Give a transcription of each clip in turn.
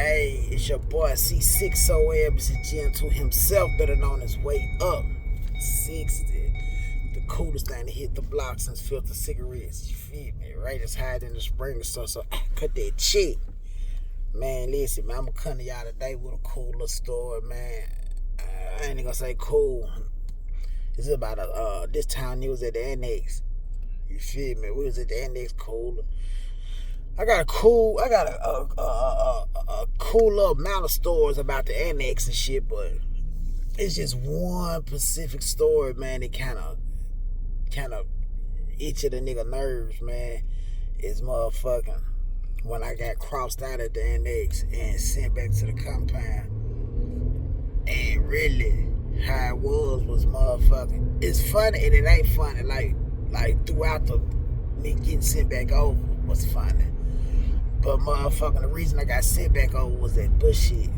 Hey, it's your boy C6OM, to himself, better known as Way Up 60. The coolest thing to hit the block since filter cigarettes. You feel me? Right as high in the spring or so cut that shit. Man, listen, man, I'm gonna come to y'all today with a cool little story, man. I ain't gonna say cool. It's about this time it was at the annex. You feel me? We was at the annex cooler. I got a cool little amount of stories about the annex and shit, but it's just one specific story, man, that kind of itch at the nigga nerves, man. It's motherfucking when I got crossed out at the annex and sent back to the compound. And really, how it was motherfucking. It's funny and it ain't funny. Like throughout me getting sent back over was funny. But motherfucking the reason I got sent back over was that bullshit.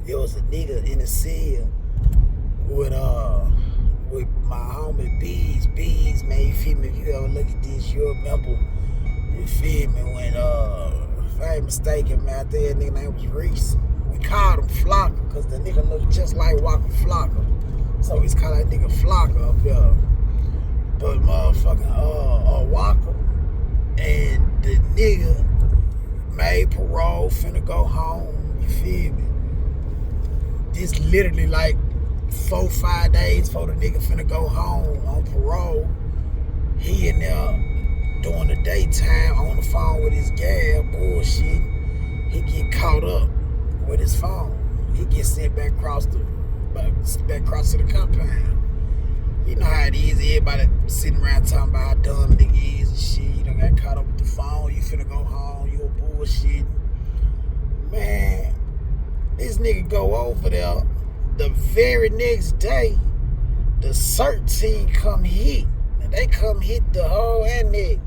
It was a nigga in the cell with my homie Bees, man. You feel me? If you ever look at this, you'll remember. You feel me? When if I ain't mistaken, man, I think that nigga name was Reese. We called him Flocker because the nigga looked just like Walker Flocker. So he's called that nigga Flocker up there. But motherfucking Walker and the nigga made parole, finna go home. You feel me? This literally like 4-5 days before the nigga finna go home on parole. He in there during the daytime on the phone with his gal, bullshit. He get caught up with his phone. He gets sent back across to the compound. You know how it is. Everybody sitting around talking about how dumb nigga is and shit. You done got caught up with the phone. You finna go home. You a bullshit. Man, this nigga go over there. The very next day, the CERT team come hit. And they come hit the whole annex.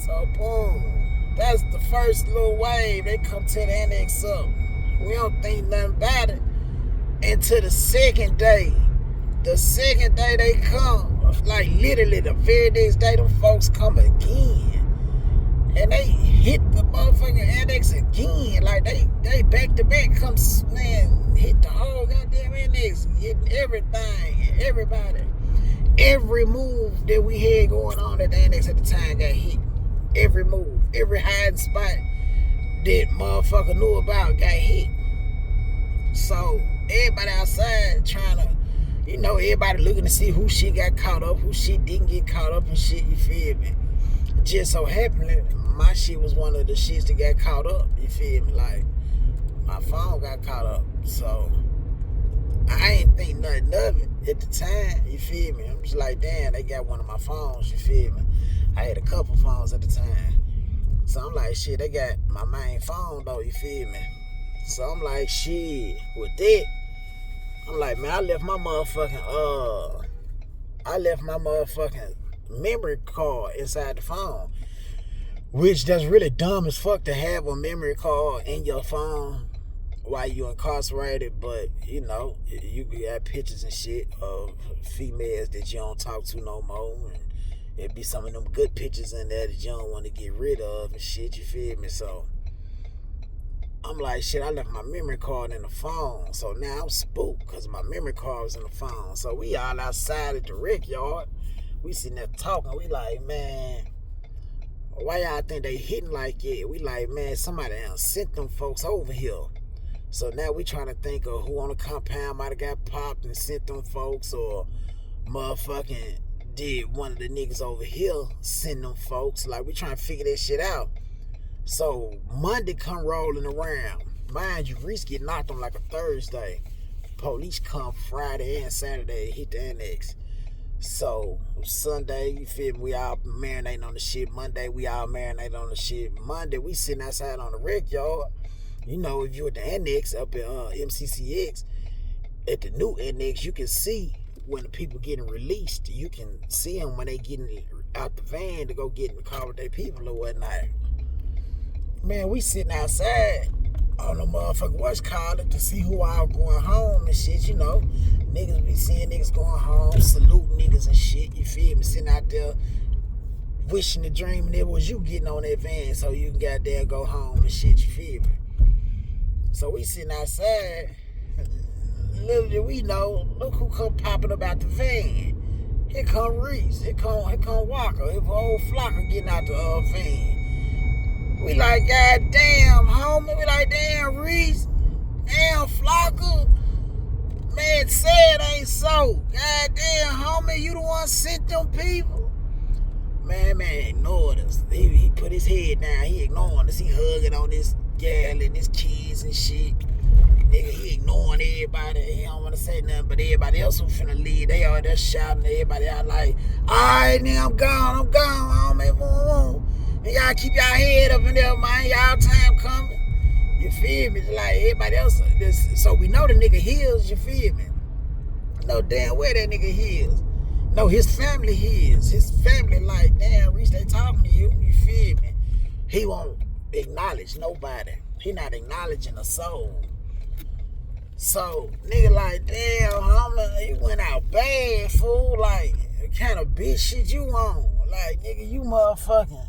So, boom. That's the first little wave. They come to the annex up. We don't think nothing about it until the second day. The second day they come, like literally the very next day, them folks come again. And they hit the motherfucking annex again. Like they back to back come, man, hit the whole goddamn annex, hitting everything and everybody. Every move that we had going on at the annex at the time got hit. Every move, every hiding spot that motherfucker knew about got hit. So everybody outside trying to, you know, everybody looking to see who shit got caught up, who shit didn't get caught up and shit, you feel me? Just so happened, my shit was one of the shits that got caught up, you feel me? Like, my phone got caught up, so I ain't think nothing of it at the time, you feel me? I'm just like, damn, they got one of my phones, you feel me? I had a couple phones at the time. So I'm like, shit, they got my main phone though, you feel me? So I'm like, shit, with that, I'm like, man, I left my motherfucking memory card inside the phone. Which that's really dumb as fuck to have a memory card in your phone while you're incarcerated, but you know, you got pictures and shit of females that you don't talk to no more, and it'd be some of them good pictures in there that you don't want to get rid of and shit, you feel me? So I'm like, shit, I left my memory card in the phone. So now I'm spooked because my memory card was in the phone. So we all outside at the rec yard. We sitting there talking. We like, man, why y'all think they hitting like it? We like, man, somebody else sent them folks over here. So now we trying to think of who on the compound might have got popped and sent them folks, or motherfucking did one of the niggas over here send them folks. Like, we trying to figure that shit out. So Monday come rolling around. Mind you, Reese get knocked on like a Thursday. Police come Friday and Saturday, hit the annex. So Sunday, you feel me, we all marinating on the shit. Monday, we all marinating on the shit. Monday, we sitting outside on the rec yard. You know, if you at the annex up at MCCX, at the new annex, you can see when the people getting released. You can see them when they getting out the van to go get in the car with their people or whatnot. Man, we sitting outside on the motherfucking what's called it to see who all going home and shit, you know. Niggas be seeing niggas going home, saluting niggas and shit, you feel me? Sitting out there wishing the dream and it was you getting on that van so you can goddamn go home and shit, you feel me? So we sitting outside. Little did we know, look who come popping up out the van. Here come Reese. Here come Walker. His whole flocker getting out the van. We like, God damn, homie. We like, damn, Reese. Damn, flocker. Man said ain't so. God damn, homie, you the one sent them people. Man ignored us. He put his head down. He ignoring us. He hugging on this gal and his kids and shit. Nigga, he ignoring everybody. He don't want to say nothing, but everybody else who finna leave, they all there shouting. Everybody out like, alright, nigga, I'm gone, homie. And y'all keep y'all head up in there, man. Y'all time coming. You feel me? Like everybody else. So we know the nigga heals, you feel me? No damn where that nigga heals. No, his family heals. His family like, damn, Reese, they talking to you. You feel me? He won't acknowledge nobody. He not acknowledging a soul. So, nigga like, damn, homie, you went out bad, fool. Like, what kind of bitch shit you on? Like, nigga, you motherfucking,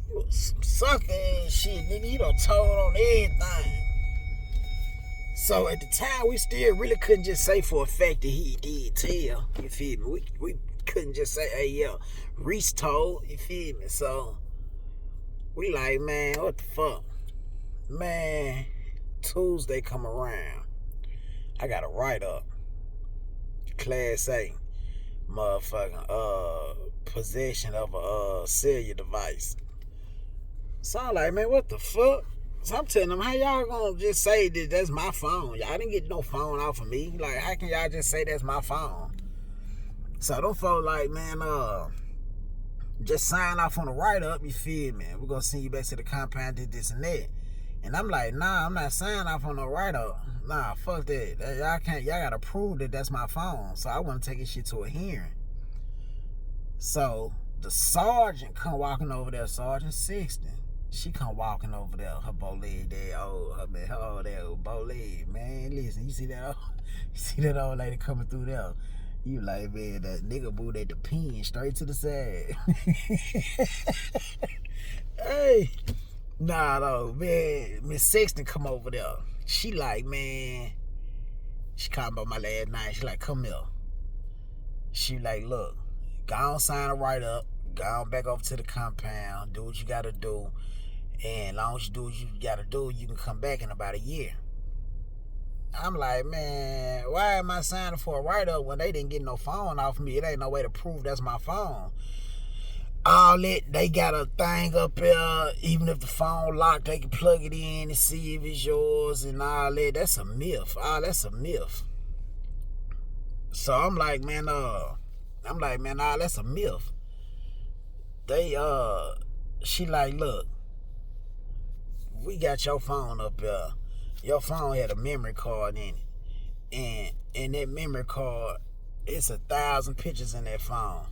you some sucker ass shit, nigga. You done told on everything. So, at the time, we still really couldn't just say for a fact that he did tell. You feel me? We couldn't just say, hey, yeah, Reese told. You feel me? So, we like, man, what the fuck? Man, Tuesday come around, I got a write-up, Class A, motherfucking possession of a cellular device. So I'm like, man, what the fuck? So I'm telling them, how y'all gonna just say that that's my phone? Y'all didn't get no phone off of me. Like, how can y'all just say that's my phone? So them folks like, man, just sign off on the write-up, you feel me? We're gonna send you back to the compound, this and that. And I'm like, nah, I'm not signing off on no write-up. Nah, fuck that. Y'all gotta prove that that's my phone. So I want to take this shit to a hearing. So the sergeant come walking over there, Sergeant Sexton. She come walking over there, her bow leg there, that old bow leg, man. Listen, you see that old lady coming through there. You like, man, that nigga moved at the pin straight to the side. Hey. Nah, though, man, Miss Sexton come over there. She like, man, she called by my last name. She like, come here. She like, look, go on, sign a write-up, go on back over to the compound, do what you gotta do, and as long as you do what you gotta do, you can come back in about a year. I'm like, man, why am I signing for a write-up when they didn't get no phone off me? It ain't no way to prove that's my phone. All that, they got a thing up there, even if the phone locked, they can plug it in and see if it's yours and all that. That's a myth. That's a myth. So I'm like, man, nah, that's a myth. She like, look, we got your phone up there. Your phone had a memory card in it. And in that memory card, it's 1,000 pictures in that phone.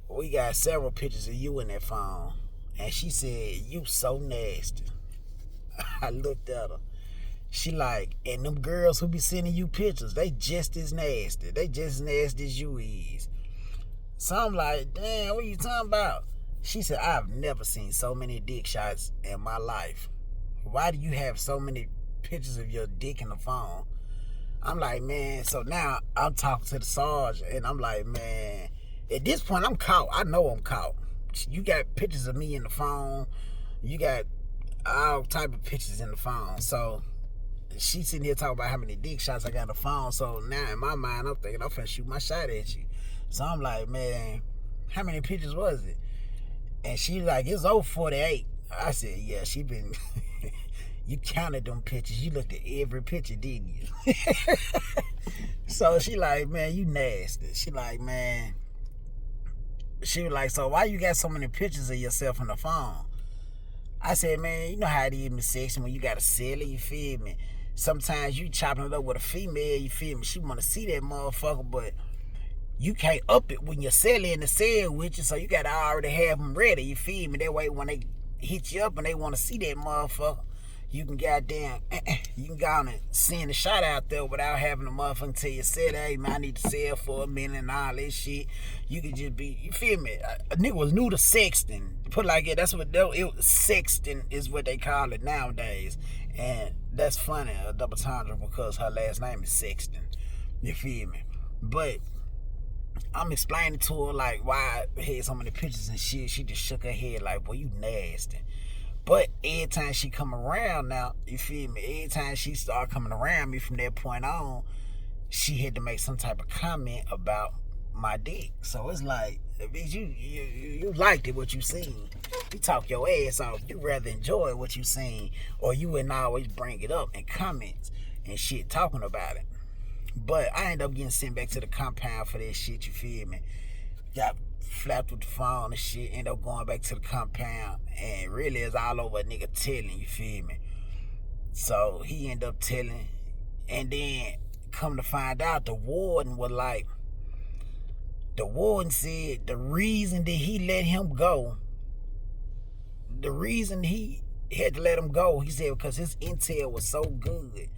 We got several pictures of you in that phone. And she said, you so nasty. I looked at her. She like, and them girls who be sending you pictures, they just as nasty. They just as nasty as you is. So I'm like, damn, what you talking about? She said, I've never seen so many dick shots in my life. Why do you have so many pictures of your dick in the phone? I'm like, man, so now I'm talking to the sergeant, and I'm like, man, at this point, I'm caught. I know I'm caught. You got pictures of me in the phone. You got all type of pictures in the phone. So she sitting here talking about how many dick shots I got in the phone. So now in my mind, I'm thinking I'm finna shoot my shot at you. So I'm like, man, how many pictures was it? And she like, it's over 48. I said, yeah, she been... You counted them pictures. You looked at every picture, didn't you? So she like, man, you nasty. She like, man... She was like, so why you got so many pictures of yourself on the phone? I said, man, you know how it is in the section when you got a celly, you feel me? Sometimes you chopping it up with a female, you feel me? She want to see that motherfucker, but you can't up it when you're celly in the cell with you, so you got to already have them ready, you feel me? That way when they hit you up and they want to see that motherfucker, you can goddamn, you can go on and send a shot out there without having a motherfucker tell you, hey man, I need to sell for a minute and all that shit. You can just be, you feel me? A nigga was new to sexting. Put it like that, that's what, sexting is what they call it nowadays. And that's funny, a double entendre, because her last name is Sexton. You feel me? But I'm explaining to her like why I had so many pictures and shit. She just shook her head like, boy, you nasty. But every time she come around now, you feel me? Every time she start coming around me from that point on, she had to make some type of comment about my dick. So it's like, bitch, you liked it, what you seen. You talk your ass off. You rather enjoy what you seen, or you wouldn't always bring it up in comments and shit talking about it. But I ended up getting sent back to the compound for that shit, you feel me? Got flapped with the phone and shit, ended up going back to the compound, and really it's all over a nigga telling, you feel me? So he ended up telling, and then come to find out, the warden was like, the warden said the reason that he let him go, the reason he had to let him go, he said because his intel was so good.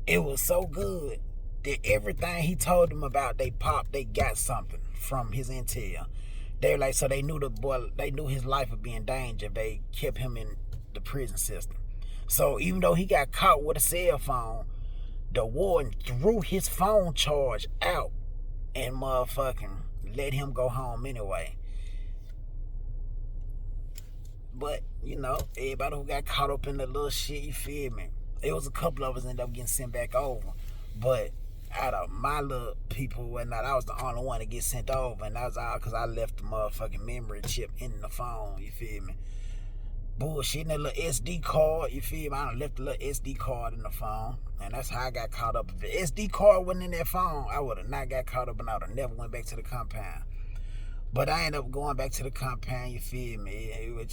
It was so good that everything he told them about, they got something from his intel. They were like, so they knew the boy, they knew his life would be in danger if they kept him in the prison system. So even though he got caught with a cell phone, the warden threw his phone charge out and motherfucking let him go home anyway. But, you know, everybody who got caught up in the little shit, you feel me? It was a couple of us ended up getting sent back over. But out of my little people and whatnot, I was the only one to get sent over. And that was all because I left the motherfucking memory chip in the phone, you feel me? Bullshit in that little SD card, you feel me? I done left the little SD card in the phone. And that's how I got caught up. If the SD card wasn't in that phone, I would have not got caught up and I would have never went back to the compound. But I ended up going back to the compound, you feel me?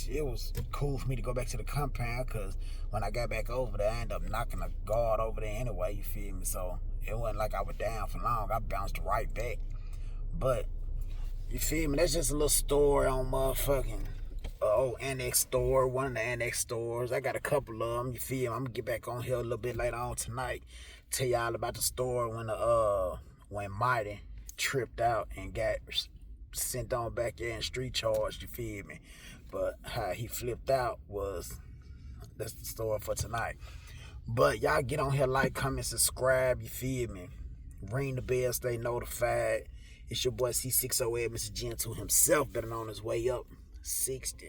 It was cool for me to go back to the compound because when I got back over there, I ended up knocking a guard over there anyway, you feel me? So it wasn't like I was down for long. I bounced right back. But, you feel me? That's just a little story on motherfucking old annex store, one of the annex stores. I got a couple of them, you feel me? I'm going to get back on here a little bit later on tonight. Tell y'all about the store when Mighty tripped out and got sent on back there and street charged, you feel me? But how he flipped out that's the story for tonight. But y'all get on here, like, comment, subscribe, you feel me? Ring the bell, stay notified. It's your boy C608, Mr. Gentle himself, better on his way up 60.